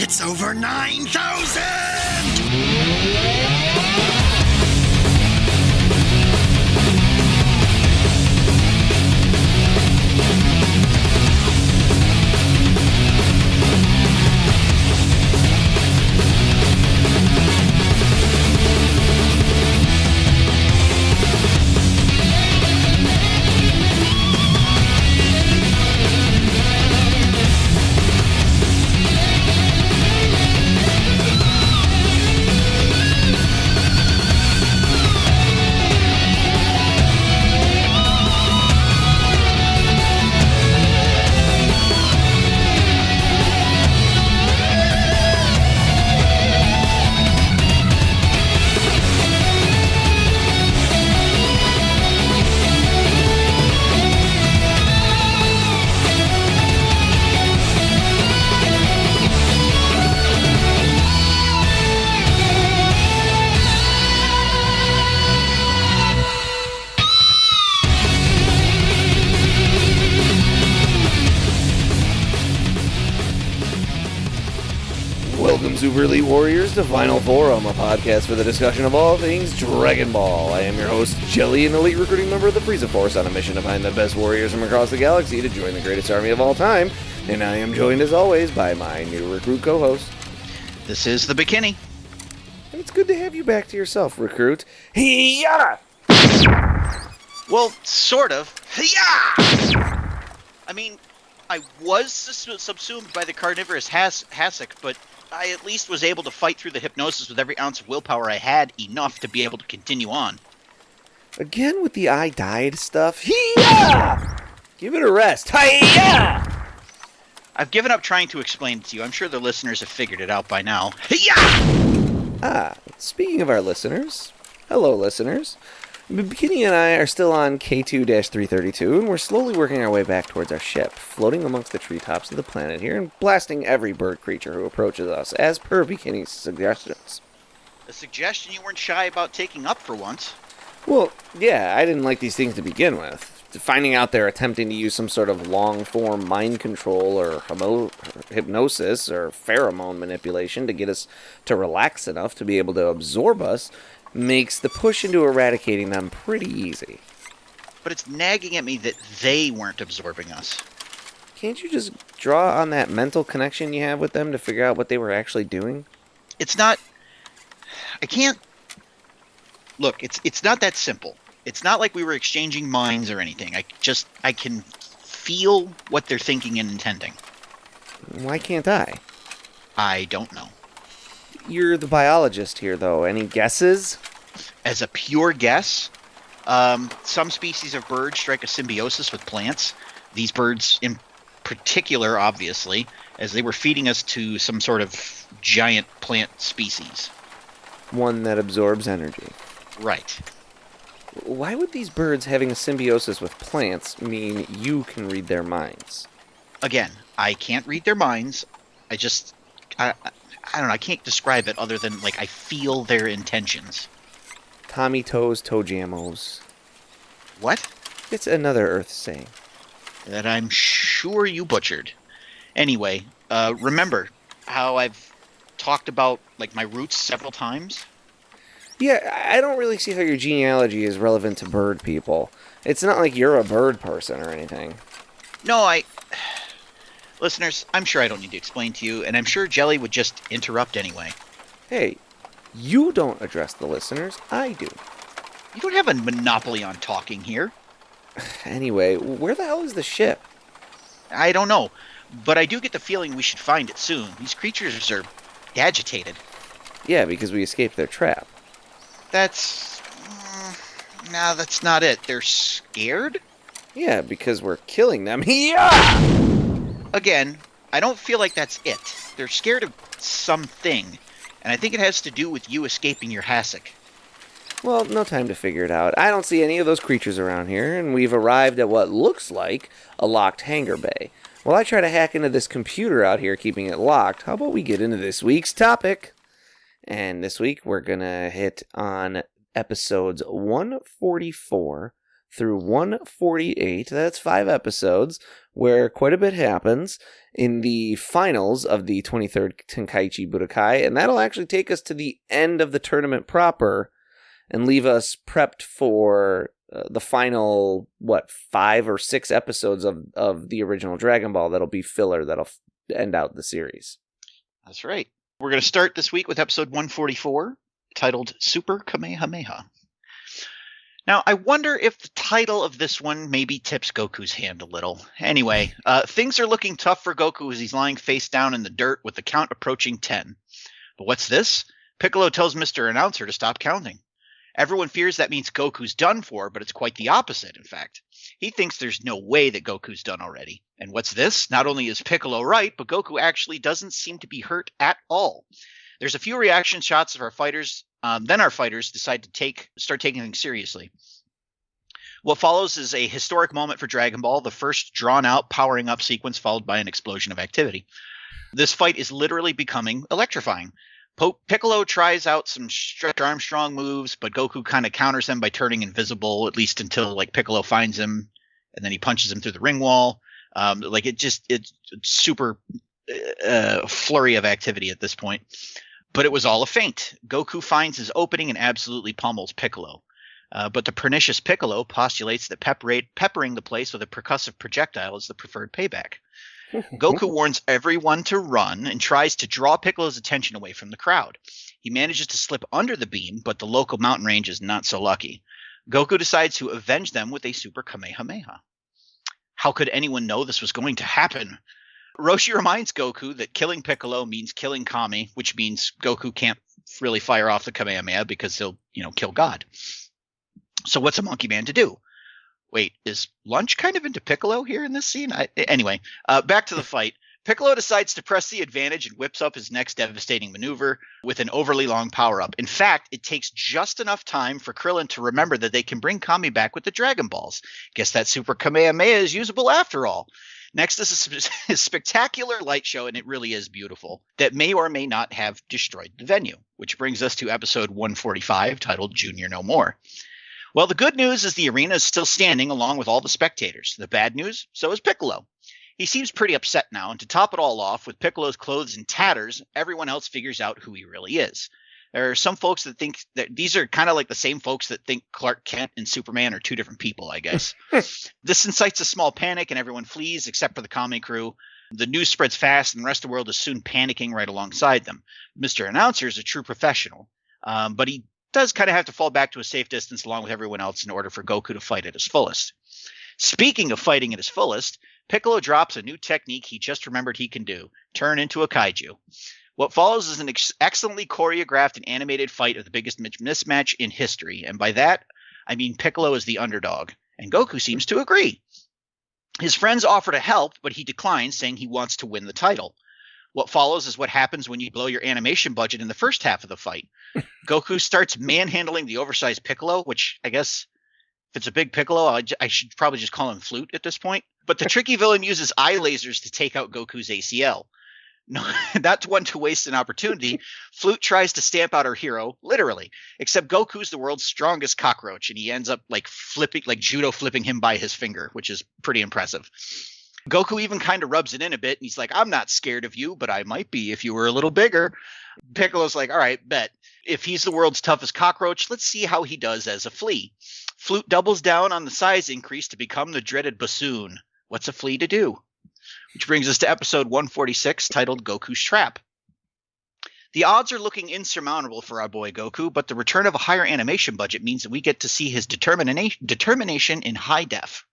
It's over 9,000! Welcome, Super Elite Warriors, to Final Forum, a podcast for the discussion of all things Dragon Ball. I am your host, Jelli, an elite recruiting member of the Frieza Force on a mission to find the best warriors from across the galaxy to join the greatest army of all time. And I am joined, as always, by my new recruit co-host. This is the Bekinney. It's good to have you back to yourself, recruit. Hiya! Well, sort of. Hiya! I mean, I was subsumed by the carnivorous Hasek, but I at least was able to fight through the hypnosis with every ounce of willpower I had, enough to be able to continue on. Again with the I died stuff? Hiya! Give it a rest. Hiya! I've given up trying to explain it to you. I'm sure the listeners have figured it out by now. Hiya! Speaking of our listeners, hello listeners. Bekinney and I are still on K2-332, and we're slowly working our way back towards our ship, floating amongst the treetops of the planet here and blasting every bird creature who approaches us, as per Bekinney's suggestions. A suggestion you weren't shy about taking up for once. Well, yeah, I didn't like these things to begin with. Finding out they're attempting to use some sort of long-form mind control or hypnosis or pheromone manipulation to get us to relax enough to be able to absorb us makes the push into eradicating them pretty easy. But it's nagging at me that they weren't absorbing us. Can't you just draw on that mental connection you have with them to figure out what they were actually doing? It's not... I can't... Look, it's not that simple. It's not like we were exchanging minds or anything. I can feel what they're thinking and intending. Why can't I? I don't know. You're the biologist here, though. Any guesses? As a pure guess, some species of birds strike a symbiosis with plants. These birds in particular, obviously, as they were feeding us to some sort of giant plant species. One that absorbs energy. Right. Why would these birds having a symbiosis with plants mean you can read their minds? Again, I can't read their minds. I don't know, I can't describe it other than, like, I feel their intentions. Tommy Toes Tojamos. What? It's another Earth saying. That I'm sure you butchered. Anyway, remember how I've talked about, like, my roots several times? Yeah, I don't really see how your genealogy is relevant to bird people. It's not like you're a bird person or anything. No, Listeners, I'm sure I don't need to explain to you, and I'm sure Jelly would just interrupt anyway. Hey, you don't address the listeners, I do. You don't have a monopoly on talking here. Anyway, where the hell is the ship? I don't know, but I do get the feeling we should find it soon. These creatures are agitated. Yeah, because we escaped their trap. That's not it. They're scared? Yeah, because we're killing them. Yeah! Again, I don't feel like that's it. They're scared of something, and I think it has to do with you escaping your Hasek. Well, no time to figure it out. I don't see any of those creatures around here, and we've arrived at what looks like a locked hangar bay. While I try to hack into this computer out here, keeping it locked, how about we get into this week's topic? And this week, we're gonna hit on episodes 144 through 148. That's 5 episodes where quite a bit happens in the finals of the 23rd Tenkaichi Budokai, and that'll actually take us to the end of the tournament proper and leave us prepped for the final, 5 or 6 episodes of the original Dragon Ball that'll be filler that'll end out the series. That's right. We're going to start this week with episode 144, titled Super Kamehameha. Now, I wonder if the title of this one maybe tips Goku's hand a little. Anyway, things are looking tough for Goku as he's lying face down in the dirt with the count approaching 10. But what's this? Piccolo tells Mr. Announcer to stop counting. Everyone fears that means Goku's done for, but it's quite the opposite, in fact. He thinks there's no way that Goku's done already. And what's this? Not only is Piccolo right, but Goku actually doesn't seem to be hurt at all. There's a few reaction shots of our fighters, then our fighters decide to start taking things seriously. What follows is a historic moment for Dragon Ball, the first drawn-out powering up sequence followed by an explosion of activity. This fight is literally becoming electrifying. Piccolo tries out some stretch Armstrong moves, but Goku kind of counters them by turning invisible, at least until Piccolo finds him, and then he punches him through the ring wall. It's super flurry of activity at this point. But it was all a feint. Goku finds his opening and absolutely pummels Piccolo. But the pernicious Piccolo postulates that peppering the place with a percussive projectile is the preferred payback. Goku warns everyone to run and tries to draw Piccolo's attention away from the crowd. He manages to slip under the beam, but the local mountain range is not so lucky. Goku decides to avenge them with a Super Kamehameha. How could anyone know this was going to happen? Roshi reminds Goku that killing Piccolo means killing Kami, which means Goku can't really fire off the Kamehameha because he'll, kill God. So what's a monkey man to do? Wait, is Lunch kind of into Piccolo here in this scene? Anyway, back to the fight. Piccolo decides to press the advantage and whips up his next devastating maneuver with an overly long power-up. In fact, it takes just enough time for Krillin to remember that they can bring Kami back with the Dragon Balls. Guess that Super Kamehameha is usable after all. Next is a spectacular light show, and it really is beautiful, that may or may not have destroyed the venue, which brings us to episode 145, titled Junior No More. Well, the good news is the arena is still standing along with all the spectators. The bad news, so is Piccolo. He seems pretty upset now, and to top it all off, with Piccolo's clothes in tatters, everyone else figures out who he really is. There are some folks that think that these are kind of like the same folks that think Clark Kent and Superman are two different people, I guess. This incites a small panic, and everyone flees except for the Kami crew. The news spreads fast, and the rest of the world is soon panicking right alongside them. Mr. Announcer is a true professional, but he does kind of have to fall back to a safe distance along with everyone else in order for Goku to fight at his fullest. Speaking of fighting at his fullest, Piccolo drops a new technique he just remembered he can do, turn into a kaiju. What follows is an excellently choreographed and animated fight of the biggest mismatch in history, and by that, I mean Piccolo is the underdog, and Goku seems to agree. His friends offer to help, but he declines, saying he wants to win the title. What follows is what happens when you blow your animation budget in the first half of the fight. Goku starts manhandling the oversized Piccolo, which I guess if it's a big Piccolo, I should probably just call him Flute at this point. But the tricky villain uses eye lasers to take out Goku's ACL. No, not one to waste an opportunity. Flute tries to stamp out our hero, literally. Except Goku's the world's strongest cockroach, and he ends up judo flipping him by his finger, which is pretty impressive. Goku even kind of rubs it in a bit, and he's like, I'm not scared of you, but I might be if you were a little bigger. Piccolo's like, all right, bet. If he's the world's toughest cockroach, let's see how he does as a flea. Flute doubles down on the size increase to become the dreaded bassoon. What's a flea to do? Which brings us to episode 146, titled Goku's Trap. The odds are looking insurmountable for our boy Goku, but the return of a higher animation budget means that we get to see his determination in high def.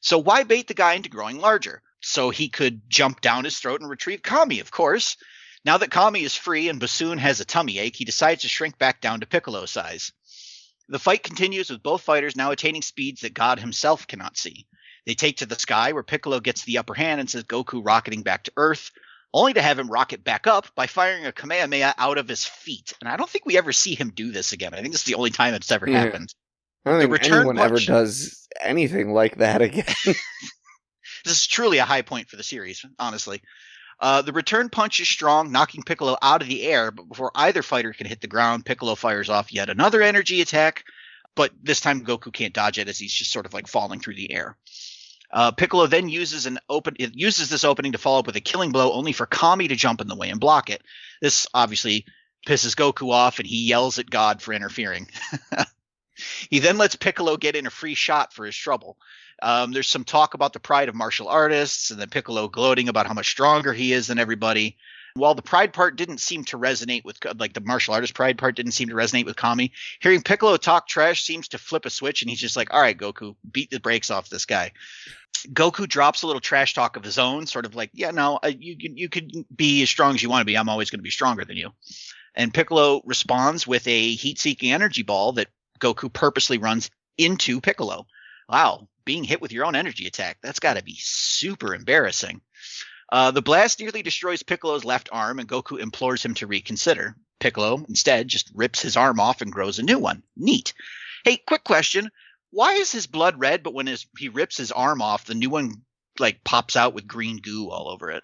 So why bait the guy into growing larger? So he could jump down his throat and retrieve Kami, of course. Now that Kami is free and Bassoon has a tummy ache, he decides to shrink back down to Piccolo size. The fight continues with both fighters now attaining speeds that God himself cannot see. They take to the sky where Piccolo gets the upper hand and says Goku rocketing back to Earth, only to have him rocket back up by firing a Kamehameha out of his feet. And I don't think we ever see him do this again. I think this is the only time it's ever happened. I don't think anyone ever does anything like that again. This is truly a high point for the series, honestly. The return punch is strong, knocking Piccolo out of the air, but before either fighter can hit the ground, Piccolo fires off yet another energy attack. but this time Goku can't dodge it as he's just sort of like falling through the air. Piccolo then uses this opening to follow up with a killing blow, only for Kami to jump in the way and block it. This obviously pisses Goku off, and he yells at God for interfering. He then lets Piccolo get in a free shot for his trouble. There's some talk about the pride of martial artists, and then Piccolo gloating about how much stronger he is than everybody. While the pride part didn't seem to resonate with, like the martial artist pride part didn't seem to resonate with Kami, hearing Piccolo talk trash seems to flip a switch, and he's just like, all right, Goku, beat the brakes off this guy. Goku drops a little trash talk of his own, sort of like, yeah, no, you could be as strong as you want to be. I'm always going to be stronger than you. And Piccolo responds with a heat-seeking energy ball that Goku purposely runs into Piccolo. Wow, being hit with your own energy attack, that's got to be super embarrassing. The blast nearly destroys Piccolo's left arm, and Goku implores him to reconsider. Piccolo, instead, just rips his arm off and grows a new one. Neat. Hey, quick question. Why is his blood red, but when he rips his arm off, the new one like pops out with green goo all over it?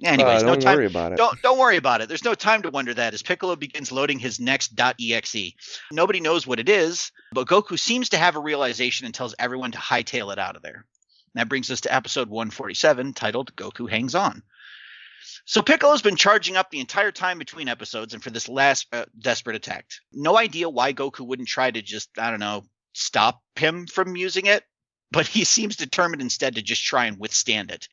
Anyways, don't worry about it. Don't worry about it. There's no time to wonder that as Piccolo begins loading his next .exe. Nobody knows what it is, but Goku seems to have a realization and tells everyone to hightail it out of there. And that brings us to episode 147, titled Goku Hangs On. So Piccolo's been charging up the entire time between episodes and for this last desperate attack. No idea why Goku wouldn't try to just, I don't know, stop him from using it, but he seems determined instead to just try and withstand it.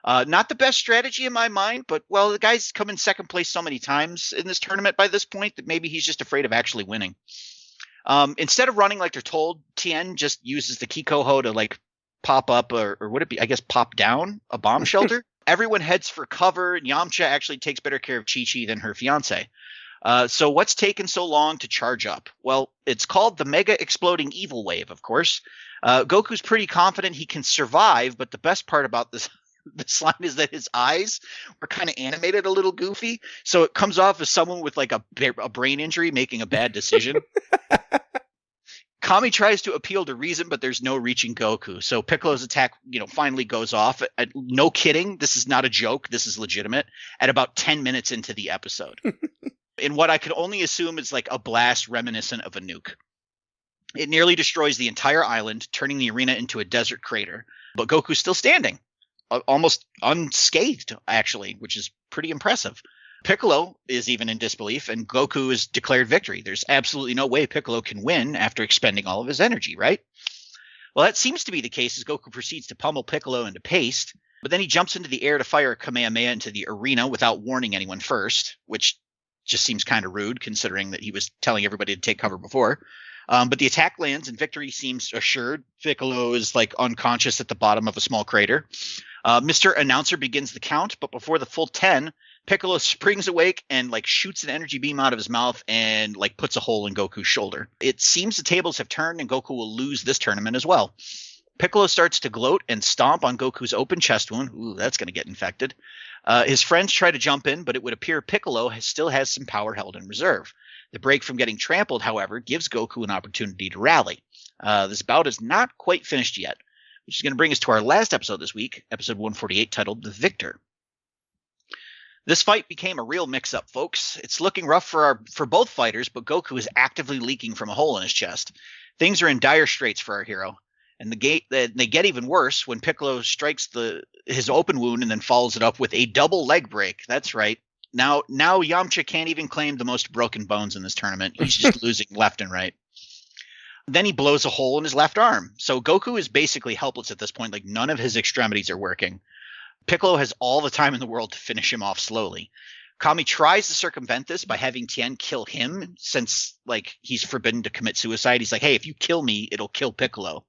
Not the best strategy in my mind, but, well, the guy's come in second place so many times in this tournament by this point that maybe he's just afraid of actually winning. Instead of running like they're told, Tien just uses the Kikoho to, like, pop up, or would it be, I guess, pop down a bomb shelter? Everyone heads for cover, and Yamcha actually takes better care of Chi-Chi than her fiancé. So what's taken so long to charge up? Well, it's called the Mega Exploding Evil Wave, of course. Goku's pretty confident he can survive, but the best part about this line is that his eyes were kind of animated a little goofy, so it comes off as someone with like a brain injury making a bad decision. Kami tries to appeal to reason, but there's no reaching Goku. So Piccolo's attack, finally goes off. No kidding. This is not a joke. This is legitimate. At about 10 minutes into the episode. In what I could only assume is like a blast reminiscent of a nuke. It nearly destroys the entire island, turning the arena into a desert crater. But Goku's still standing. Almost unscathed, actually, which is pretty impressive. Piccolo is even in disbelief, and Goku has declared victory. There's absolutely no way Piccolo can win after expending all of his energy, right? Well, that seems to be the case as Goku proceeds to pummel Piccolo into paste, but then he jumps into the air to fire a Kamehameha into the arena without warning anyone first, which just seems kind of rude considering that he was telling everybody to take cover before. But the attack lands and victory seems assured. Piccolo is like unconscious at the bottom of a small crater. Mr. Announcer begins the count, but before the full 10, Piccolo springs awake and like shoots an energy beam out of his mouth and like puts a hole in Goku's shoulder. It seems the tables have turned and Goku will lose this tournament as well. Piccolo starts to gloat and stomp on Goku's open chest wound. Ooh, that's going to get infected. His friends try to jump in, but it would appear Piccolo still has some power held in reserve. The break from getting trampled, however, gives Goku an opportunity to rally. This bout is not quite finished yet, which is going to bring us to our last episode this week, episode 148, titled The Victor. This fight became a real mix-up, folks. It's looking rough for both fighters, but Goku is actively leaking from a hole in his chest. Things are in dire straits for our hero, and they get even worse when Piccolo strikes his open wound and then follows it up with a double leg break. That's right. Now Yamcha can't even claim the most broken bones in this tournament. He's just losing left and right. Then he blows a hole in his left arm. So Goku is basically helpless at this point. Like none of his extremities are working. Piccolo has all the time in the world to finish him off slowly. Kami tries to circumvent this by having Tien kill him since like he's forbidden to commit suicide. He's like, hey, if you kill me, it'll kill Piccolo.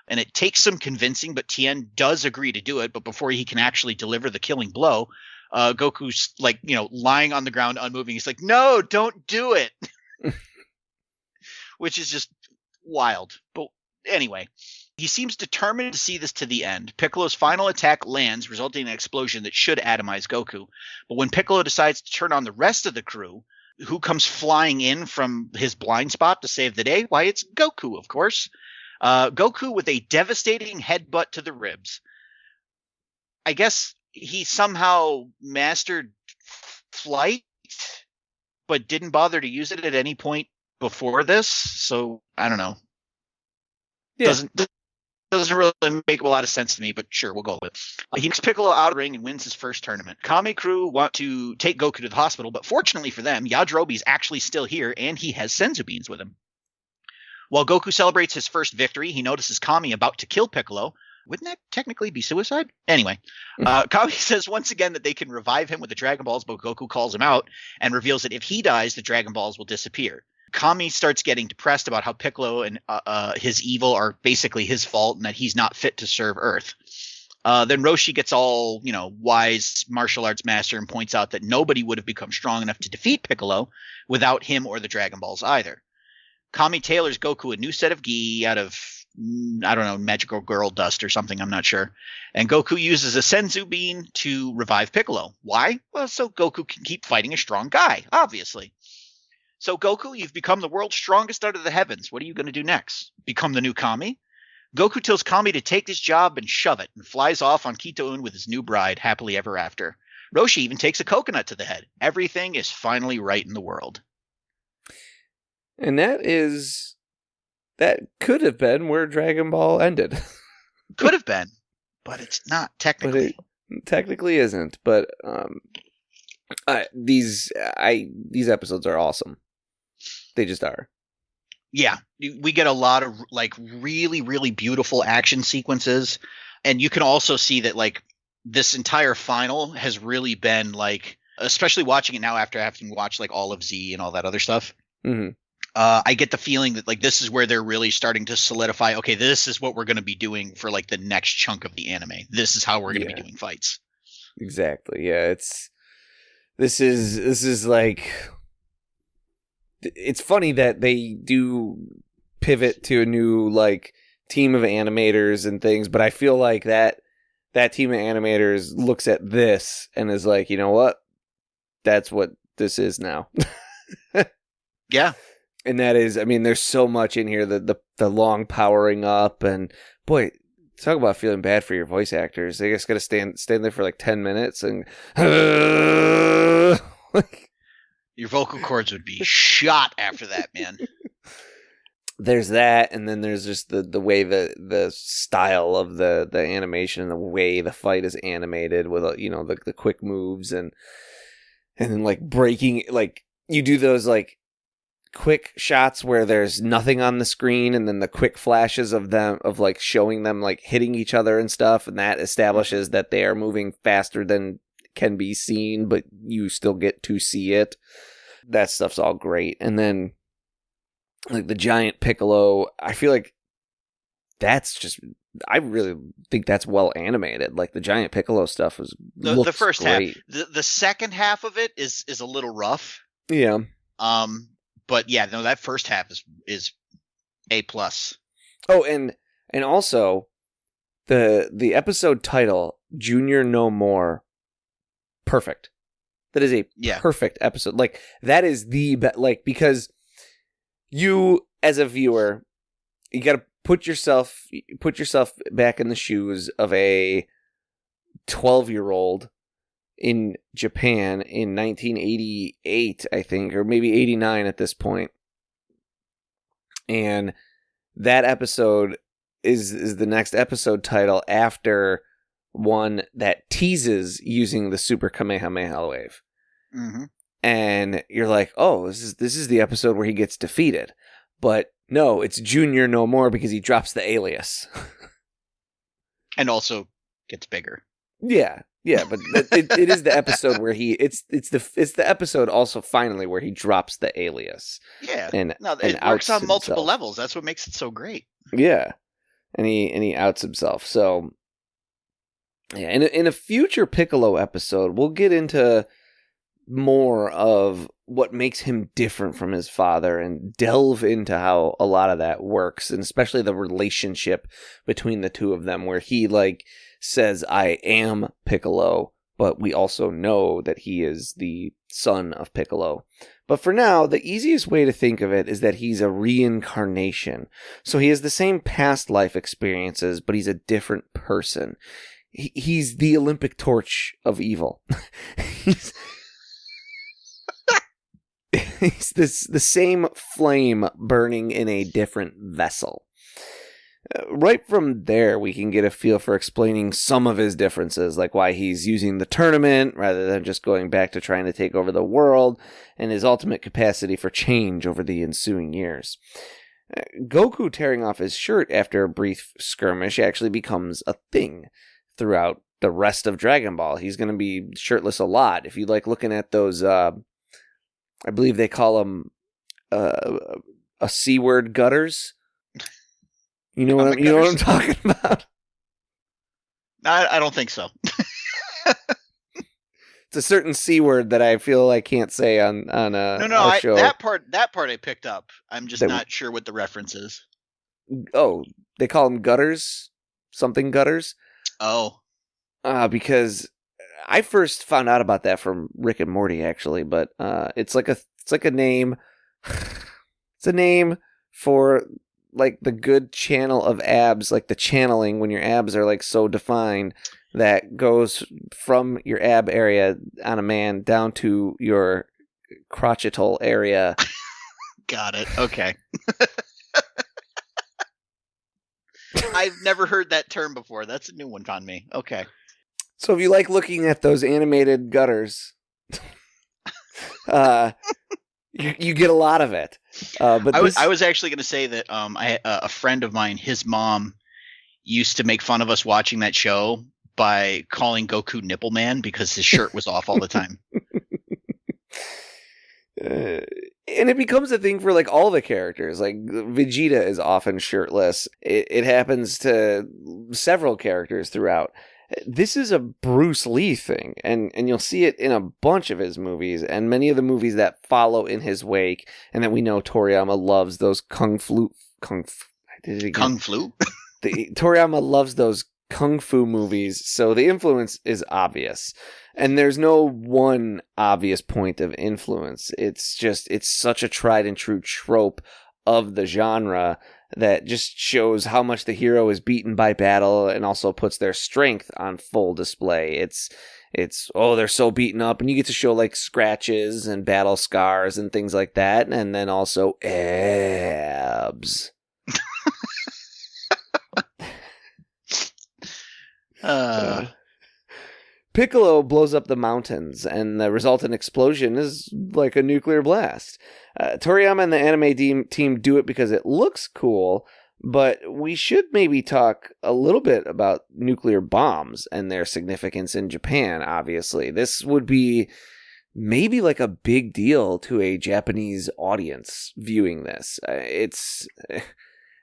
And it takes some convincing, but Tien does agree to do it. But before he can actually deliver the killing blow, Goku's like, lying on the ground, unmoving. He's like, no, don't do it. Which is just wild. But anyway, he seems determined to see this to the end. Piccolo's final attack lands, resulting in an explosion that should atomize Goku. But when Piccolo decides to turn on the rest of the crew, who comes flying in from his blind spot to save the day? Why, it's Goku, of course. Goku with a devastating headbutt to the ribs. I guess he somehow mastered flight, but didn't bother to use it at any point before this. So I don't know. Yeah. Doesn't really make a lot of sense to me, but sure, we'll go with it. He knocks Piccolo out of the ring and wins his first tournament. Kame crew want to take Goku to the hospital, but fortunately for them, Yajirobe's actually still here, and he has senzu beans with him. While Goku celebrates his first victory, he notices Kame about to kill Piccolo. Wouldn't that technically be suicide? Anyway, Kame says once again that they can revive him with the Dragon Balls, but Goku calls him out and reveals that if he dies, the Dragon Balls will disappear. Kame starts getting depressed about how Piccolo and his evil are basically his fault and that he's not fit to serve Earth. Then Roshi gets all, wise martial arts master and points out that nobody would have become strong enough to defeat Piccolo without him or the Dragon Balls either. Kame tailors Goku a new set of gi out of, I don't know, magical girl dust or something, I'm not sure. And Goku uses a senzu bean to revive Piccolo. Why? Well, so Goku can keep fighting a strong guy, obviously. So Goku, you've become the world's strongest out of the heavens. What are you going to do next? Become the new Kami? Goku tells Kami to take his job and shove it and flies off on Kito-un with his new bride, happily ever after. Roshi even takes a coconut to the head. Everything is finally right in the world. And that could have been where Dragon Ball ended. Could have been, but it's not technically. But it technically isn't, but these episodes are awesome. They just are. Yeah, we get a lot of really, really beautiful action sequences, and you can also see that this entire final has really been especially watching it now after having watched all of Z and all that other stuff. Mm-hmm. I get the feeling that this is where they're really starting to solidify. Okay, this is what we're going to be doing for the next chunk of the anime. This is how we're going to be doing fights. Exactly. Yeah, this is it's funny that they do pivot to a new team of animators and things, but I feel like that team of animators looks at this and is like, you know what? That's what this is now. Yeah. And that is, there's so much in here, the long powering up, and boy, talk about feeling bad for your voice actors. They just got to stand there for 10 minutes and your vocal cords would be shot after that, man. There's that, and then there's just the way the style of the animation and the way the fight is animated with the quick moves and then breaking, you do those quick shots where there's nothing on the screen, and then the quick flashes of them showing them hitting each other and stuff, and that establishes that they are moving faster than can be seen, but you still get to see it. That stuff's all great. And then the giant Piccolo, I feel like that's just, I really think that's well animated. The giant Piccolo stuff was the first great. half. The second half of it is a little rough. Yeah. But yeah, no, that first half is A+. Oh, and also the episode title, Junior No More, perfect. That is a perfect episode. That is the because you as a viewer, you got to put yourself back in the shoes of a 12-year-old in Japan in 1988, I think, or maybe 89 at this point. And that episode is the next episode title after one that teases using the Super Kamehameha wave. Mm-hmm. And you're like, oh, this is the episode where he gets defeated. But no, it's Junior No More because he drops the alias. And also gets bigger. Yeah, but it is the episode where it's the episode also finally where he drops the alias. Yeah, and it works on multiple levels. That's what makes it so great. Yeah, and he outs himself. So yeah, in a future Piccolo episode, we'll get into more of what makes him different from his father and delve into how a lot of that works, and especially the relationship between the two of them, where he says, I am Piccolo, but we also know that he is the son of Piccolo. But for now, the easiest way to think of it is that he's a reincarnation. So he has the same past life experiences, but he's a different person. He's the Olympic torch of evil. He's the same flame burning in a different vessel. Right from there, we can get a feel for explaining some of his differences, like why he's using the tournament rather than just going back to trying to take over the world, and his ultimate capacity for change over the ensuing years. Goku tearing off his shirt after a brief skirmish actually becomes a thing throughout the rest of Dragon Ball. He's going to be shirtless a lot. If you like looking at those, I believe they call them a C-word gutters. You know what I'm talking about? I don't think so. It's a certain C-word that I feel I can't say on a show. That part I picked up. I'm just not sure what the reference is. Oh, they call them gutters? Something gutters? Oh. Because I first found out about that from Rick and Morty, actually, but it's like a name. It's a name for like the good channel of abs, like the channeling when your abs are like so defined that goes from your ab area on a man down to your crotchetal area. Got it. Okay. I've never heard that term before. That's a new one on me. Okay. So if you like looking at those animated gutters, you get a lot of it. But I was actually going to say that a friend of mine, his mom, used to make fun of us watching that show by calling Goku Nipple Man because his shirt was off all the time. And it becomes a thing for like all the characters. Like Vegeta is often shirtless. It happens to several characters throughout. This is a Bruce Lee thing, and you'll see it in a bunch of his movies, and many of the movies that follow in his wake, and that we know Toriyama loves those Toriyama loves those kung fu movies, so the influence is obvious. And there's no one obvious point of influence. It's such a tried and true trope of the genre that just shows how much the hero is beaten by battle and also puts their strength on full display. It's they're so beaten up, and you get to show like scratches and battle scars and things like that, and then also abs. Piccolo blows up the mountains, and the resultant explosion is like a nuclear blast. Toriyama and the anime team do it because it looks cool, but we should maybe talk a little bit about nuclear bombs and their significance in Japan, obviously. This would be maybe like a big deal to a Japanese audience viewing this.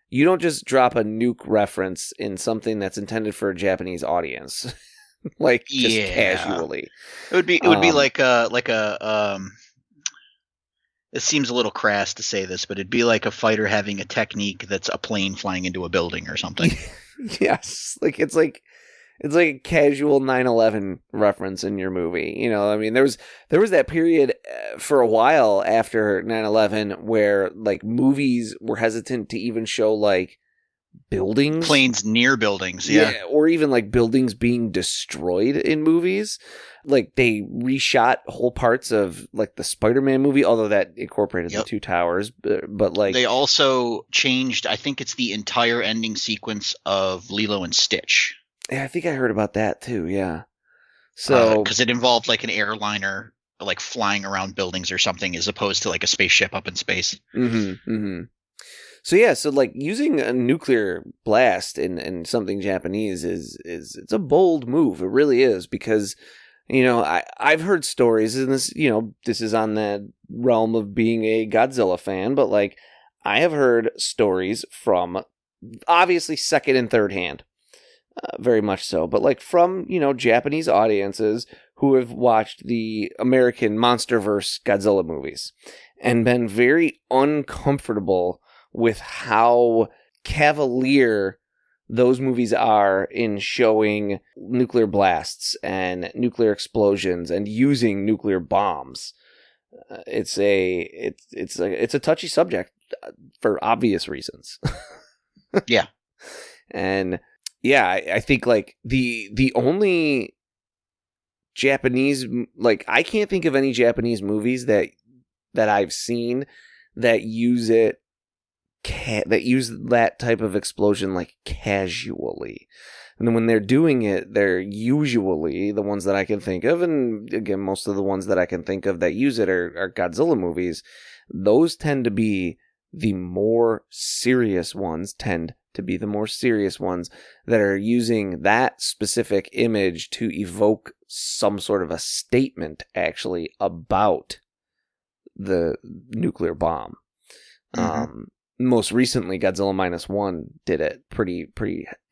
You don't just drop a nuke reference in something that's intended for a Japanese audience. Like just casually. It would be like a it seems a little crass to say this, but it'd be like a fighter having a technique that's a plane flying into a building or something. Yes. It's like a casual 9/11 reference in your movie. You know, I mean, there was that period for a while after 9/11 where like movies were hesitant to even show like buildings, planes near buildings, yeah, or even like buildings being destroyed in movies. Like they reshot whole parts of like the Spider-Man movie, although that incorporated the two towers, but like they also changed, I think it's the entire ending sequence of Lilo and Stitch. Yeah, I think I heard about that too. Yeah, so because it involved like an airliner like flying around buildings or something, as opposed to like a spaceship up in space. So yeah, so like using a nuclear blast in something Japanese is it's a bold move. It really is, because you know I've heard stories, and this this is on the realm of being a Godzilla fan, but like I have heard stories from obviously second and third hand, very much so, but like from Japanese audiences who have watched the American MonsterVerse Godzilla movies and been very uncomfortable with how cavalier those movies are in showing nuclear blasts and nuclear explosions and using nuclear bombs. It's a touchy subject for obvious reasons. Yeah. And yeah, I think like the only Japanese, like I can't think of any Japanese movies that I've seen that use it that use that type of explosion like casually. And then when they're doing it, they're usually the ones that I can think of, and again, most of the ones that I can think of that use it are Godzilla movies. Those tend to be the more serious ones, that are using that specific image to evoke some sort of a statement, actually, about the nuclear bomb. Mm-hmm. Most recently, Godzilla -1 did it pretty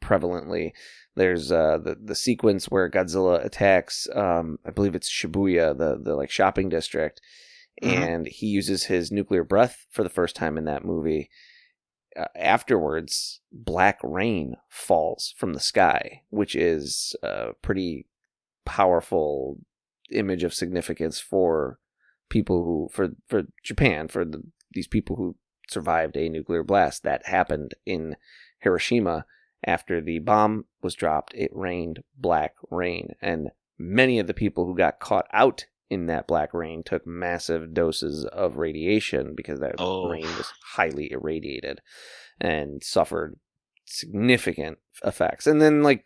prevalently. There's the sequence where Godzilla attacks, I believe it's Shibuya, the like shopping district, and he uses his nuclear breath for the first time in that movie. Afterwards, black rain falls from the sky, which is a pretty powerful image of significance for people who, for Japan, for these people who survived a nuclear blast that happened in Hiroshima. After the bomb was dropped, it rained black rain, and many of the people who got caught out in that black rain took massive doses of radiation because that rain was highly irradiated and suffered significant effects. And then, like,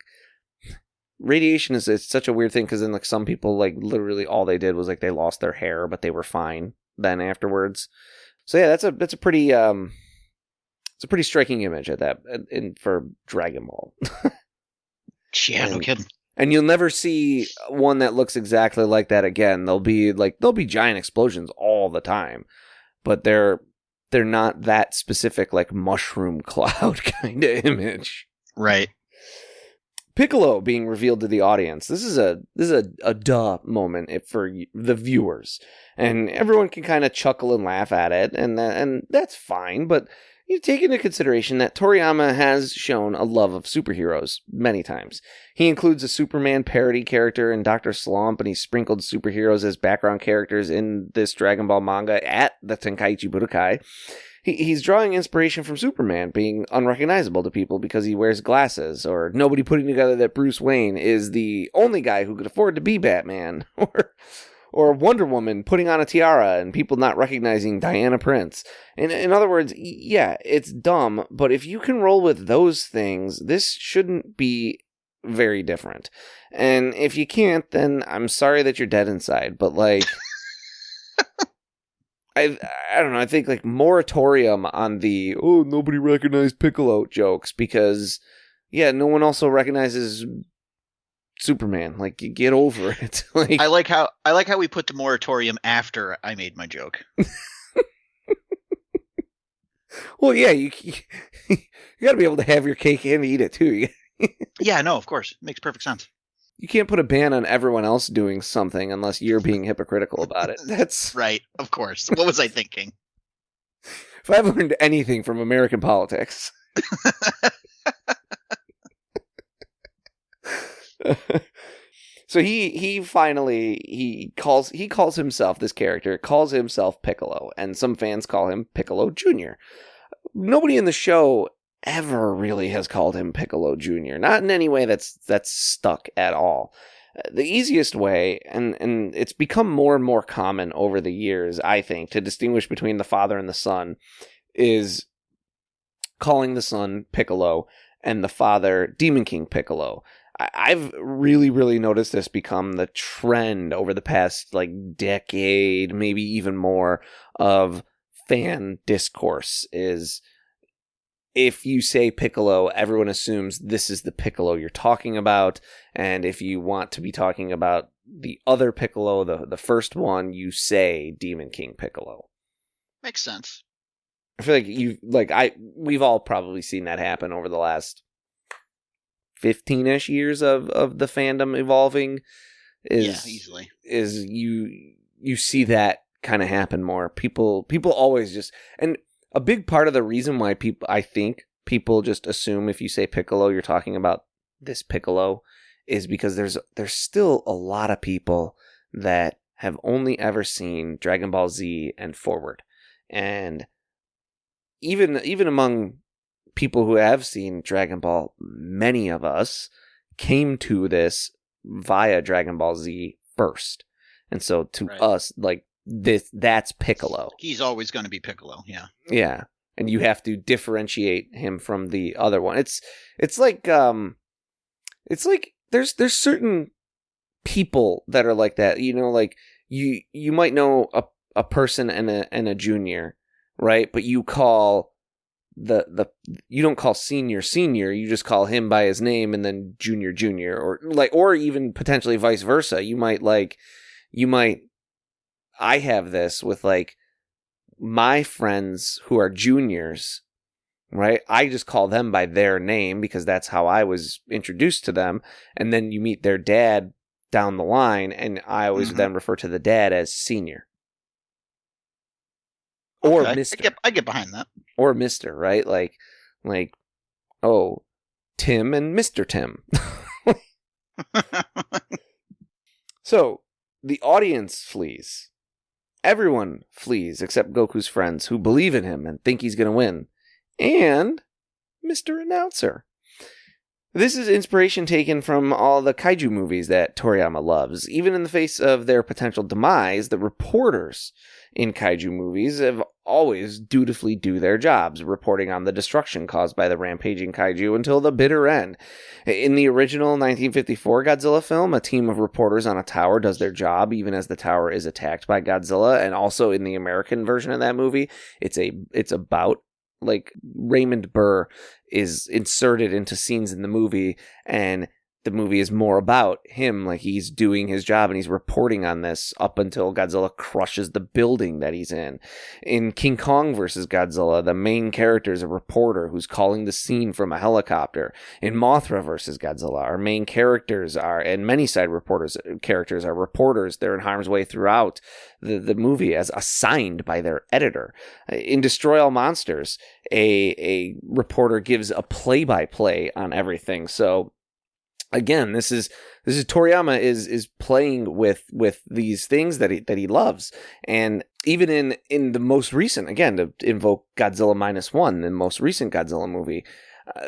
radiation is such a weird thing, because then, like, some people, like, literally all they did was, like, they lost their hair, but they were fine then afterwards. So yeah, that's a pretty it's a pretty striking image at that for Dragon Ball. Yeah, no kidding. And you'll never see one that looks exactly like that again. There'll be giant explosions all the time, but they're not that specific, like mushroom cloud kind of image. Right. Piccolo being revealed to the audience. This is a duh moment for the viewers, and everyone can kind of chuckle and laugh at it, and that's fine. But you take into consideration that Toriyama has shown a love of superheroes many times. He includes a Superman parody character in Dr. Slump, and he sprinkled superheroes as background characters in this Dragon Ball manga at the Tenkaichi Budokai. He's drawing inspiration from Superman being unrecognizable to people because he wears glasses, or nobody putting together that Bruce Wayne is the only guy who could afford to be Batman, or Wonder Woman putting on a tiara and people not recognizing Diana Prince. In other words, yeah, it's dumb, but if you can roll with those things, this shouldn't be very different. And if you can't, then I'm sorry that you're dead inside, but like... I don't know, I think like moratorium on the nobody recognized Piccolo jokes, because yeah, no one also recognizes Superman. Like, you get over it. Like, I like how we put the moratorium after I made my joke. Well, yeah, you got to be able to have your cake and eat it too. Yeah, no, of course. Makes perfect sense. You can't put a ban on everyone else doing something unless you're being hypocritical about it. That's right, of course. What was I thinking? If I've learned anything from American politics. So he finally calls himself, this character calls himself Piccolo, and some fans call him Piccolo Jr. Nobody in the show ever really has called him Piccolo Jr. Not in any way that's stuck at all. The easiest way, and it's become more and more common over the years, I think, to distinguish between the father and the son, is calling the son Piccolo and the father Demon King Piccolo. I've really, really noticed this become the trend over the past, like, decade, maybe even more, of fan discourse, is... if you say Piccolo, everyone assumes this is the Piccolo you're talking about. And if you want to be talking about the other Piccolo, the first one, you say Demon King Piccolo. Makes sense. I feel like we've all probably seen that happen over the last 15-ish years of the fandom evolving. Yeah, easily. Is you see that kind of happen more. People always just... and a big part of the reason why I think people just assume if you say Piccolo, you're talking about this Piccolo, is because there's still a lot of people that have only ever seen Dragon Ball Z and Forward. And even among people who have seen Dragon Ball, many of us came to this via Dragon Ball Z first. And so to us, like, that's Piccolo. He's always going to be Piccolo, yeah. Yeah. and you have to differentiate him from the other one. It's like there's certain people that are like that. Like you might know a person and a junior, right? But you call you don't call senior, you just call him by his name, and then junior, or even potentially vice versa. I have this with like my friends who are juniors, right? I just call them by their name because that's how I was introduced to them. And then you meet their dad down the line, and I always then refer to the dad as senior. Or Okay. Mr. I get behind that. Or Mr., right? Like, oh, Tim and Mr. Tim. So, the audience flees. Everyone flees except Goku's friends who believe in him and think he's going to win. And Mr. Announcer. This is inspiration taken from all the kaiju movies that Toriyama loves. Even in the face of their potential demise, the reporters in kaiju movies have always dutifully do their jobs, reporting on the destruction caused by the rampaging kaiju until the bitter end. In the original 1954 Godzilla film, a team of reporters on a tower does their job even as the tower is attacked by Godzilla, and also in the American version of that movie, it's about like Raymond Burr is inserted into scenes in the movie, and the movie is more about him, like he's doing his job and he's reporting on this up until Godzilla crushes the building that he's in. In King Kong versus Godzilla, the main character is a reporter who's calling the scene from a helicopter. In Mothra versus Godzilla, our main characters and many side characters are reporters. They're in harm's way throughout the movie as assigned by their editor. In Destroy All Monsters, a reporter gives a play-by-play on everything. So again, this is Toriyama is playing with these things that he loves. And even in the most recent, again, to invoke Godzilla -1, the most recent Godzilla movie,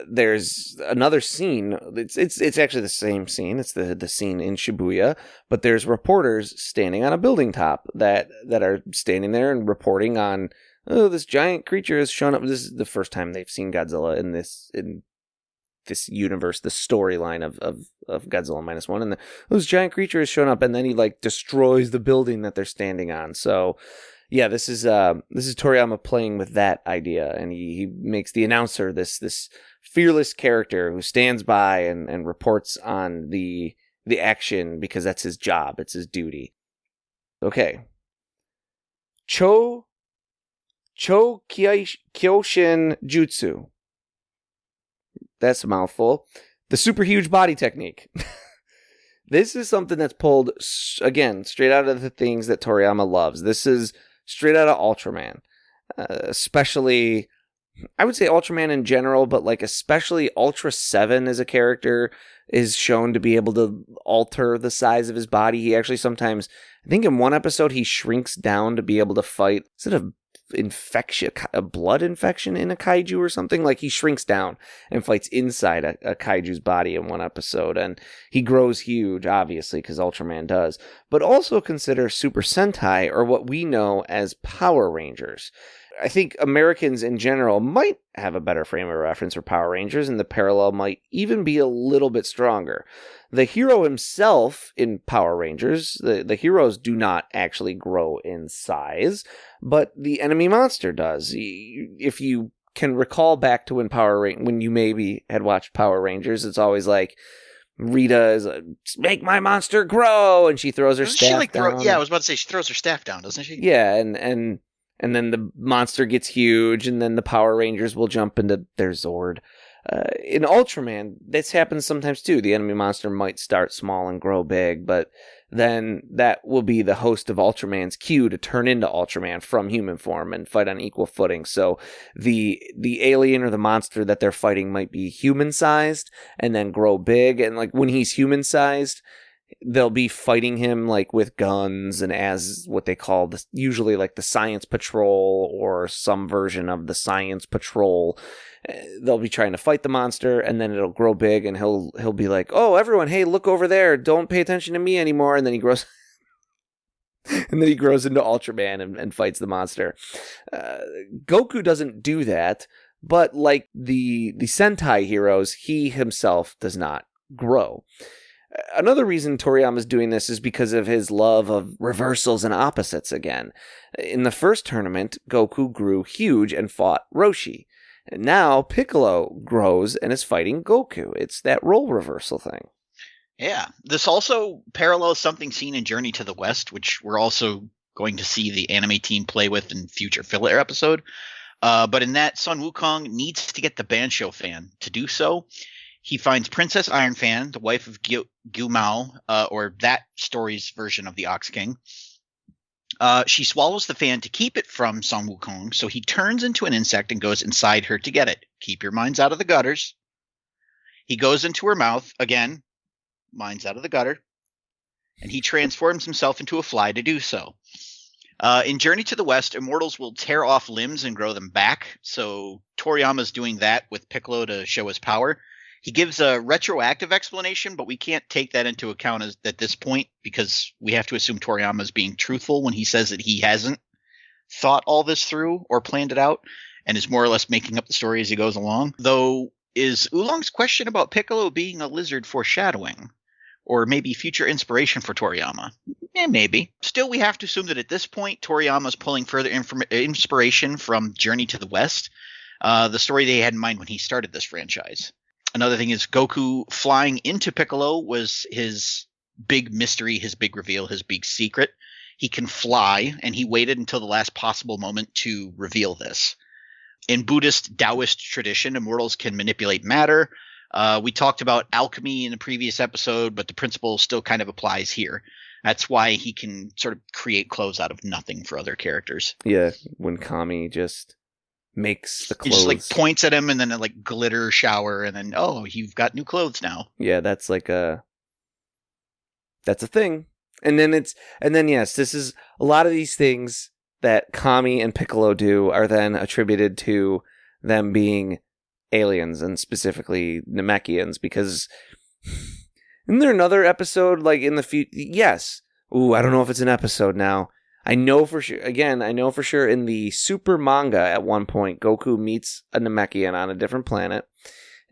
there's another scene. It's actually the same scene. It's the scene in Shibuya, but there's reporters standing on a building top that are standing there and reporting on, oh, this giant creature has shown up. This is the first time they've seen Godzilla in this universe, the storyline of Godzilla -1, and this giant creature has shown up, and then he like destroys the building that they're standing on. So yeah, this is Toriyama playing with that idea, and he makes the announcer this fearless character who stands by and reports on the action because that's his job, it's his duty. Okay. Kyoshin Jutsu. That's a mouthful. The super huge body technique. This is something that's pulled, again, straight out of the things that Toriyama loves. This is straight out of Ultraman. Especially, I would say Ultraman in general, but like especially Ultra 7 as a character is shown to be able to alter the size of his body. He actually sometimes, I think in one episode, he shrinks down to be able to fight. Is it a blood infection in a kaiju or something? Like he shrinks down and fights inside a kaiju's body in one episode, and he grows huge, obviously, because Ultraman does. But also consider Super Sentai, or what we know as Power Rangers. I think Americans in general might have a better frame of reference for Power Rangers, and the parallel might even be a little bit stronger. The hero himself in Power Rangers, the heroes do not actually grow in size, but the enemy monster does. If you can recall back to when you maybe had watched Power Rangers, it's always like Rita is like, make my monster grow, and she throws her staff down. Yeah, I was about to say she throws her staff down, doesn't she? Yeah, and then the monster gets huge, and then the Power Rangers will jump into their Zord. In Ultraman, this happens sometimes too. The enemy monster might start small and grow big, but then that will be the host of Ultraman's cue to turn into Ultraman from human form and fight on equal footing. So the alien or the monster that they're fighting might be human-sized and then grow big. And like when he's human-sized, they'll be fighting him like with guns and as what they call usually like the Science Patrol or some version of the Science Patrol. They'll be trying to fight the monster, and then it'll grow big, and he'll be like, "Oh, everyone, hey, look over there! Don't pay attention to me anymore." And then he grows. And then he grows into Ultraman and fights the monster. Goku doesn't do that, but like the Sentai heroes, he himself does not grow. Another reason Toriyama's doing this is because of his love of reversals and opposites again. In the first tournament, Goku grew huge and fought Roshi. And now Piccolo grows and is fighting Goku. It's that role reversal thing. Yeah. This also parallels something seen in Journey to the West, which we're also going to see the anime team play with in future filler episode. But in that, Sun Wukong needs to get the Bansho fan to do so. He finds Princess Iron Fan, the wife of Daimao, or that story's version of the Ox King. She swallows the fan to keep it from Sun Wukong, so he turns into an insect and goes inside her to get it. Keep your minds out of the gutters. He goes into her mouth, again, minds out of the gutter, and he transforms himself into a fly to do so. In Journey to the West, immortals will tear off limbs and grow them back, so Toriyama's doing that with Piccolo to show his power. He gives a retroactive explanation, but we can't take that into account at this point because we have to assume Toriyama's being truthful when he says that he hasn't thought all this through or planned it out and is more or less making up the story as he goes along. Though, is Oolong's question about Piccolo being a lizard foreshadowing? Or maybe future inspiration for Toriyama? Maybe. Still, we have to assume that at this point, Toriyama's pulling further inspiration from Journey to the West, the story they had in mind when he started this franchise. Another thing is Goku flying into Piccolo was his big mystery, his big reveal, his big secret. He can fly, and he waited until the last possible moment to reveal this. In Buddhist Taoist tradition, immortals can manipulate matter. We talked about alchemy in the previous episode, but the principle still kind of applies here. That's why he can sort of create clothes out of nothing for other characters. Yeah, when Kami just makes the clothes. He just like points at him and then a like glitter shower and then, oh, you've got new clothes now. Yeah, that's a thing. And then yes, this is a lot of these things that Kami and Piccolo do are then attributed to them being aliens and specifically Namekians, because isn't there another episode like in the future? Yes. Ooh, I don't know if it's an episode now. I know for sure in the Super manga at one point, Goku meets a Namekian on a different planet,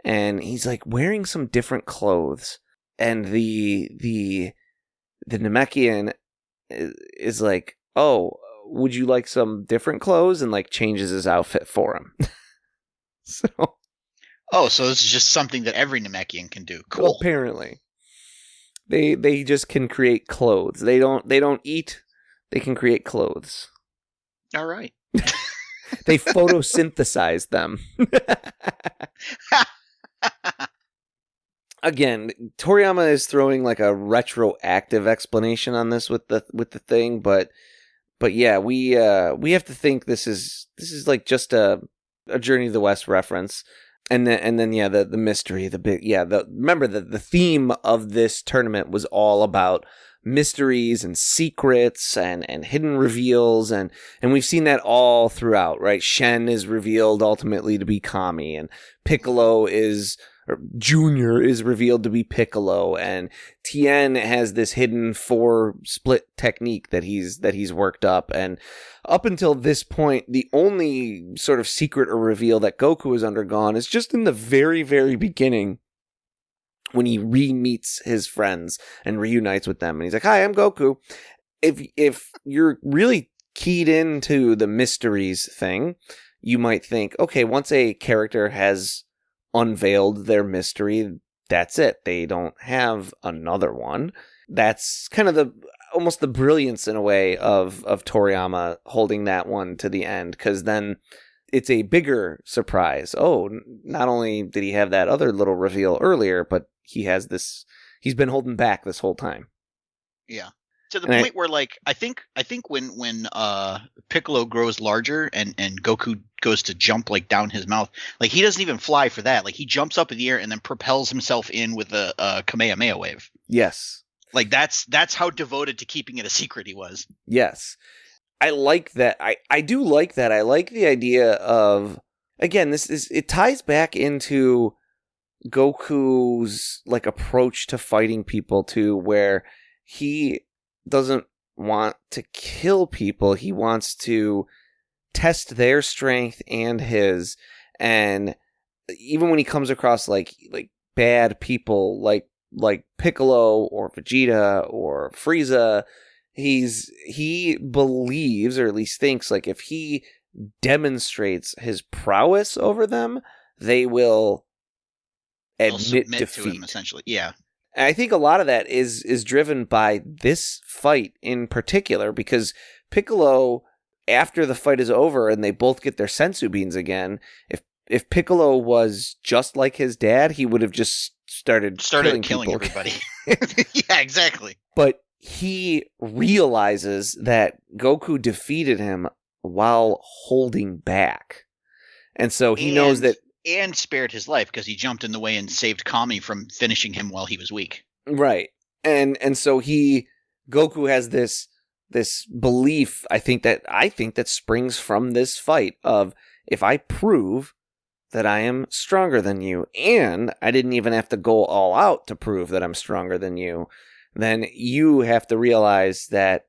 and he's like wearing some different clothes, and the Namekian is like, "Oh, would you like some different clothes?" and like changes his outfit for him. So this is just something that every Namekian can do. Cool. Well, apparently, they just can create clothes. They don't eat. They can create clothes. All right. They photosynthesize them. Again, Toriyama is throwing like a retroactive explanation on this with the thing, but yeah, we have to think this is like just a Journey to the West reference. And then yeah, the mystery, remember the theme of this tournament was all about mysteries and secrets and hidden reveals, and we've seen that all throughout, right? Shen is revealed ultimately to be Kami, and Piccolo Junior is revealed to be Piccolo, and Tien has this hidden 4-split technique that he's worked up, and up until this point, the only sort of secret or reveal that Goku has undergone is just in the very, very beginning, when he re-meets his friends and reunites with them. And he's like, "Hi, I'm Goku." If you're really keyed into the mysteries thing, you might think, okay, once a character has unveiled their mystery, that's it. They don't have another one. That's kind of almost the brilliance in a way of Toriyama holding that one to the end, because then it's a bigger surprise. Oh, not only did he have that other little reveal earlier, but he's been holding back this whole time. Yeah. To the point where, like, I think when Piccolo grows larger and Goku goes to jump like down his mouth, like he doesn't even fly for that. Like he jumps up in the air and then propels himself in with a Kamehameha wave. Yes. Like that's how devoted to keeping it a secret he was. Yes. I like that. I do like that. I like the idea of, again, it ties back into Goku's like approach to fighting people too, where he doesn't want to kill people. He wants to test their strength and his. And even when he comes across like bad people like Piccolo or Vegeta or Frieza, he believes, or at least thinks, like if he demonstrates his prowess over them, they will admit defeat to him, essentially. Yeah. And I think a lot of that is driven by this fight in particular, because Piccolo, after the fight is over and they both get their sensu beans again, if Piccolo was just like his dad, he would have just started killing everybody. Yeah, exactly. But he realizes that Goku defeated him while holding back. And so he knows that... And spared his life because he jumped in the way and saved Kami from finishing him while he was weak. Right. And so Goku has this belief, I think that springs from this fight of, if I prove that I am stronger than you, and I didn't even have to go all out to prove that I'm stronger than you, then you have to realize that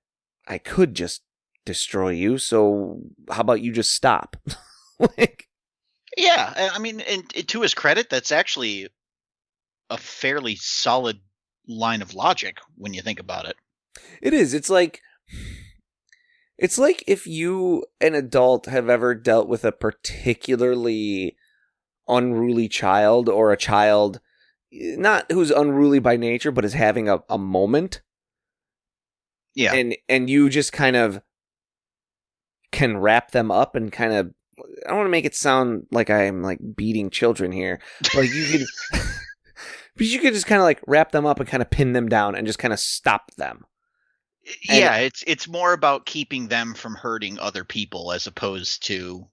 I could just destroy you, so how about you just stop? Yeah, I mean, and to his credit, that's actually a fairly solid line of logic when you think about it. It is. It's like if you, an adult, have ever dealt with a particularly unruly child, or a child not who's unruly by nature but is having a moment. Yeah. And you just kind of can wrap them up and kind of, I don't want to make it sound like I'm like beating children here, but you could but you could just kind of like wrap them up and kind of pin them down and just kind of stop them. Yeah, it's more about keeping them from hurting other people as opposed to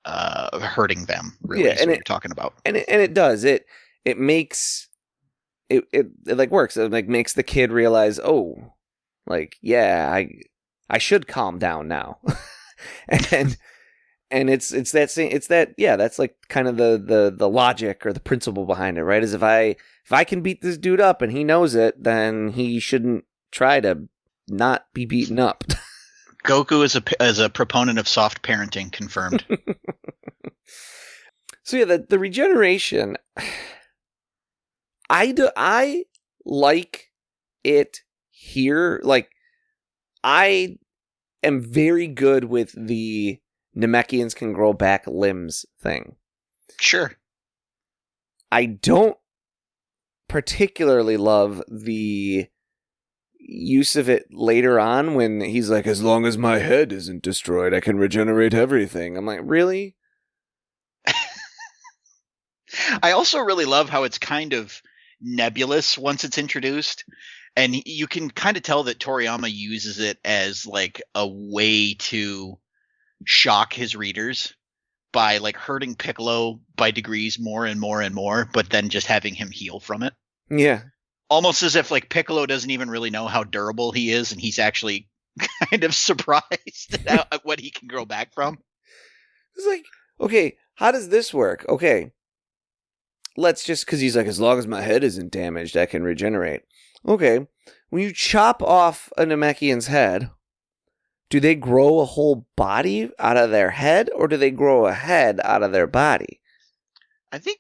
hurting them, really. Yeah, is what you're talking about. And it does. It makes it like works. It like makes the kid realize, oh, like, yeah, I should calm down now. and it's that yeah, that's like kind of the logic or the principle behind it, right? Is if I can beat this dude up and he knows it, then he shouldn't try to not be beaten up. Goku is a proponent of soft parenting, confirmed. So yeah, the regeneration, I like it here. Like, I am very good with the Namekians can grow back limbs thing. Sure. I don't particularly love the use of it later on when he's like, as long as my head isn't destroyed, I can regenerate everything. I'm like, really? I also really love how it's kind of nebulous once it's introduced. And you can kind of tell that Toriyama uses it as like a way to shock his readers by like hurting Piccolo by degrees more and more and more, but then just having him heal from it. Yeah. Almost as if like Piccolo doesn't even really know how durable he is, and he's actually kind of surprised at what he can grow back from. It's like, okay, how does this work? Okay, let's just, because he's like, as long as my head isn't damaged, I can regenerate. Okay, when you chop off a Namekian's head, do they grow a whole body out of their head, or do they grow a head out of their body? I think,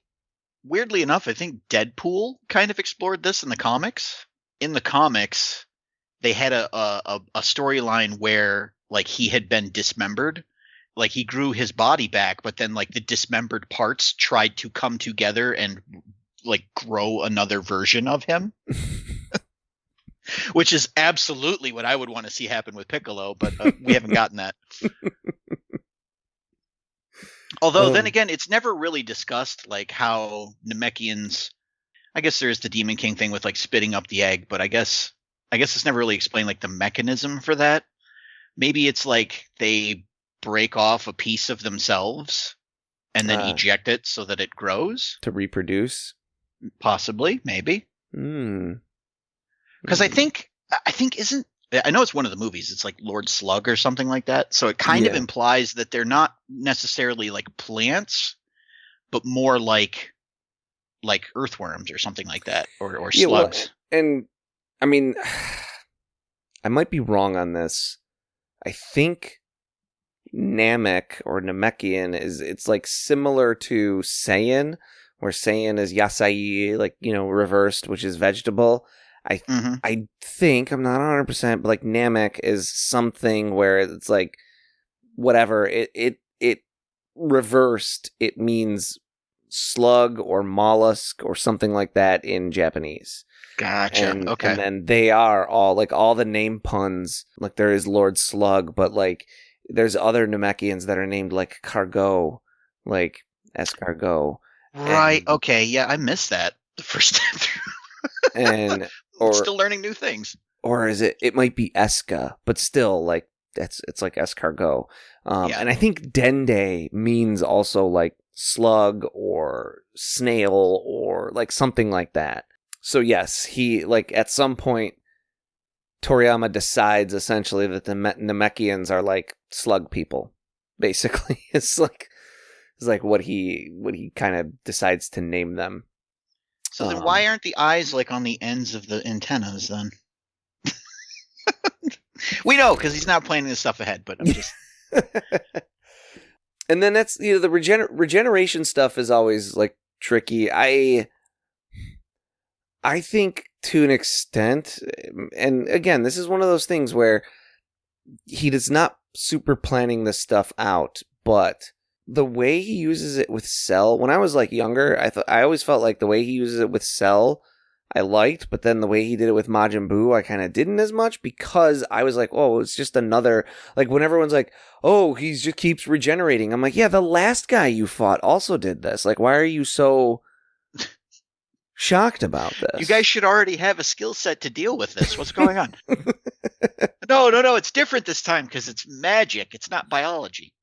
weirdly enough, I think Deadpool kind of explored this in the comics. In the comics, they had a storyline where like he had been dismembered. Like he grew his body back, but then like the dismembered parts tried to come together and like grow another version of him. Which is absolutely what I would want to see happen with Piccolo, but we haven't gotten that. Although, then again, it's never really discussed, like, how Namekians... I guess there's the Demon King thing with, like, spitting up the egg, but I guess it's never really explained, like, the mechanism for that. Maybe it's, like, they break off a piece of themselves and then eject it so that it grows. To reproduce? Possibly, maybe. Because I think isn't... I know it's one of the movies. It's like Lord Slug or something like that. So it kind of implies that they're not necessarily like plants, but more like earthworms or something like that, or slugs. Well, and I mean, I might be wrong on this. I think Namek or Namekian it's like similar to Saiyan, where Saiyan is Yasai, like, reversed, which is vegetable. I think, I'm not 100%, but like Namek is something where it's like whatever it reversed, it means slug or mollusk or something like that in Japanese. Gotcha. Okay. And then they are all the name puns, like there is Lord Slug, but like there's other Namekians that are named like Cargo, like escargot. Right. Okay. Yeah, I missed that the first time through. And still learning new things. Or is it might be Eska, but still like it's like escargot. And I think Dende means also like slug or snail or like something like that. So yes, he, like, at some point Toriyama decides essentially that the Namekians are like slug people. Basically, it's like what he kind of decides to name them. So then why aren't the eyes like on the ends of the antennas then? We know because he's not planning this stuff ahead, but I'm just. And then that's, the regeneration stuff is always like tricky. I think to an extent, and again, this is one of those things where he does not super planning this stuff out, but the way he uses it with Cell, when I was like younger, I always felt like the way he uses it with Cell, I liked, but then the way he did it with Majin Buu, I kind of didn't as much, because I was like, oh, it's just another, like when everyone's like, oh, he just keeps regenerating. I'm like, yeah, the last guy you fought also did this. Like, why are you so shocked about this? You guys should already have a skill set to deal with this. What's going on? No, it's different this time because it's magic. It's not biology.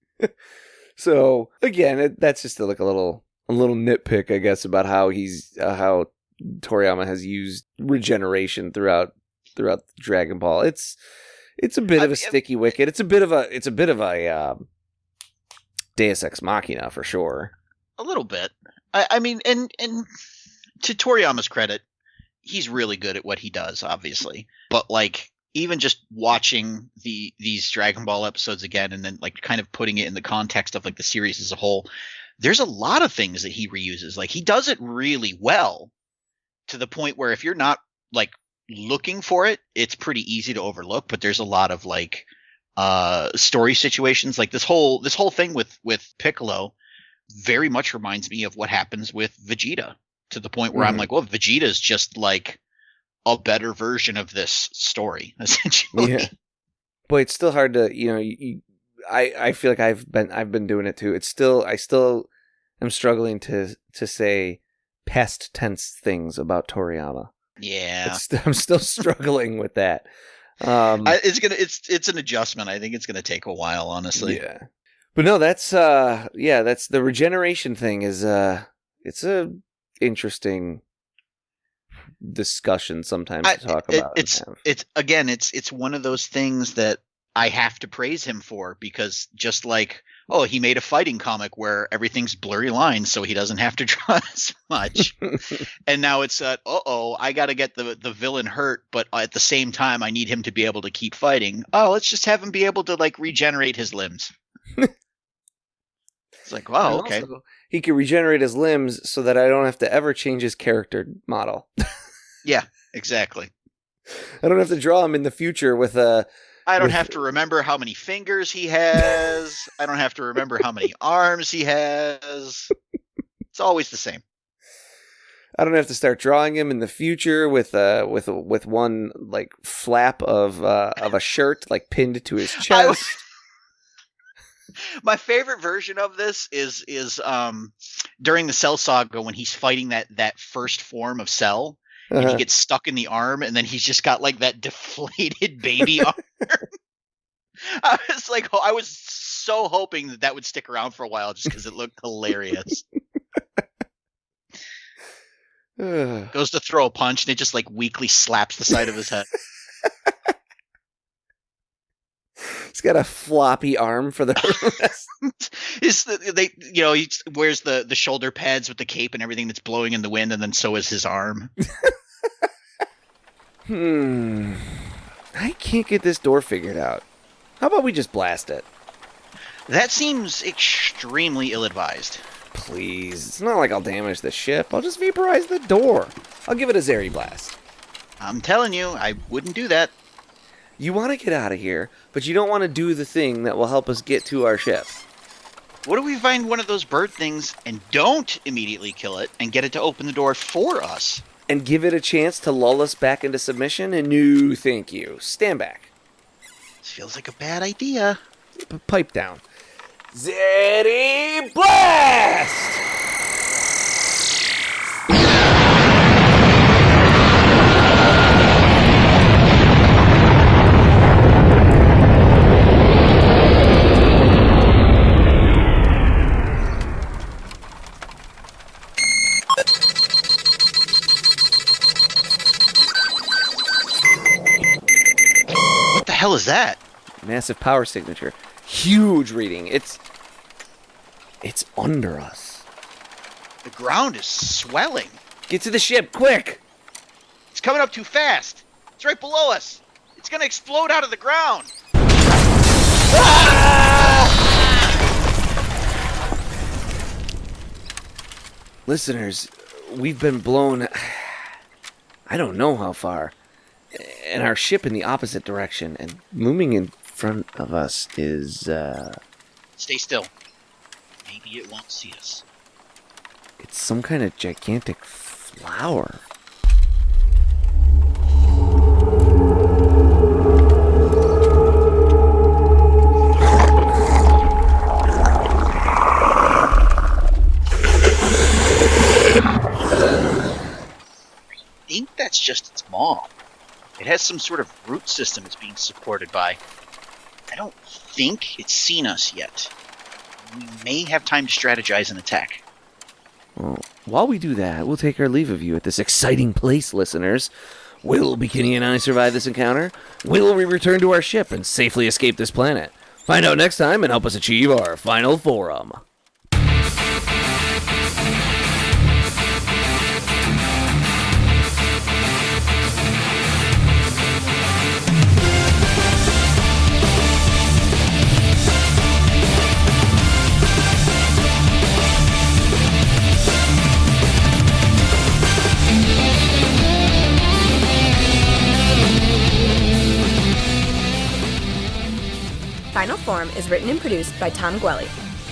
So again, that's just like a little nitpick, I guess, about how how Toriyama has used regeneration throughout Dragon Ball. It's a bit of a sticky wicket. It's a bit of a Deus Ex Machina for sure. A little bit. I mean, and to Toriyama's credit, he's really good at what he does, obviously. But like, even just watching these Dragon Ball episodes again, and then like kind of putting it in the context of like the series as a whole, there's a lot of things that he reuses. Like, he does it really well, to the point where if you're not like looking for it, it's pretty easy to overlook. But there's a lot of like story situations, like this whole thing with Piccolo very much reminds me of what happens with Vegeta, to the point where I'm like, well, Vegeta's just like a better version of this story, essentially. Yeah. But it's still hard to, I feel like I've been doing it too. I still am struggling to say past tense things about Toriyama. Yeah. I'm still struggling with that. It's an adjustment. I think it's gonna take a while, honestly. Yeah. But no, that's the regeneration thing is it's a interesting discussion sometimes to talk about. It's one of those things that I have to praise him for, because just like, oh, he made a fighting comic where everything's blurry lines so he doesn't have to draw as much. And now it's I got to get the villain hurt, but at the same time I need him to be able to keep fighting. Oh, let's just have him be able to like regenerate his limbs. It's like, wow, okay. Also, he can regenerate his limbs so that I don't have to ever change his character model. Yeah, exactly. I don't have to draw him in the future with a... I don't have to remember how many fingers he has. I don't have to remember how many arms he has. It's always the same. I don't have to start drawing him in the future with one like flap of a shirt like pinned to his chest. My favorite version of this is during the Cell Saga, when he's fighting that first form of Cell. And he gets stuck in the arm, and then he's just got like that deflated baby arm. I was so hoping that would stick around for a while, just because it looked hilarious. Goes to throw a punch, and it just like weakly slaps the side of his head. He's got a floppy arm for the rest. He wears the shoulder pads with the cape and everything that's blowing in the wind, and then so is his arm. I can't get this door figured out. How about we just blast it? That seems extremely ill-advised. Please, it's not like I'll damage the ship. I'll just vaporize the door. I'll give it a Zeri blast. I'm telling you, I wouldn't do that. You want to get out of here, but you don't want to do the thing that will help us get to our ship. What if we find one of those bird things and don't immediately kill it and get it to open the door for us? And give it a chance to lull us back into submission? And no, thank you. Stand back. This feels like a bad idea. Pipe down. Zeri blast! What the hell is that? Massive power signature. Huge reading. It's under us. The ground is swelling. Get to the ship, quick! It's coming up too fast. It's right below us. It's gonna explode out of the ground. Listeners, we've been blown, I don't know how far, and our ship in the opposite direction, and looming in front of us is, Stay still. Maybe it won't see us. it's some kind of gigantic flower. I think that's just its mom. It has some sort of root system it's being supported by. I don't think it's seen us yet. We may have time to strategize and attack. Well, while we do that, we'll take our leave of you at this exciting place, listeners. Will Bekinney and I survive this encounter? Will we return to our ship and safely escape this planet? Find out next time and help us achieve our final forum. Final Form is written and produced by Tom Gwelly.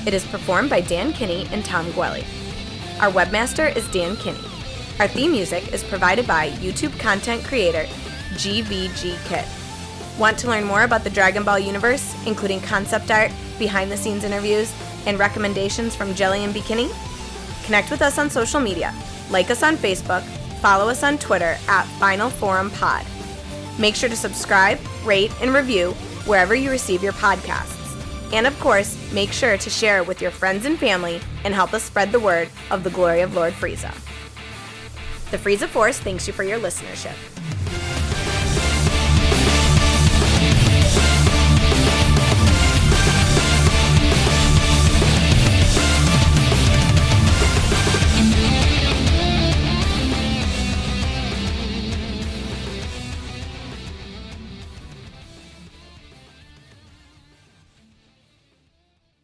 It is performed by Dan Kinney and Tom Gwelly. Our webmaster is Dan Kinney. Our theme music is provided by YouTube content creator GVG Kit. Want to learn more about the Dragon Ball universe, including concept art, behind-the-scenes interviews, and recommendations from Jelli and Bekinney? Connect with us on social media. Like us on Facebook, follow us on Twitter at Final Forum Pod. Make sure to subscribe, rate, and review wherever you receive your podcasts. And of course, make sure to share it with your friends and family and help us spread the word of the glory of Lord Frieza. The Frieza Force thanks you for your listenership.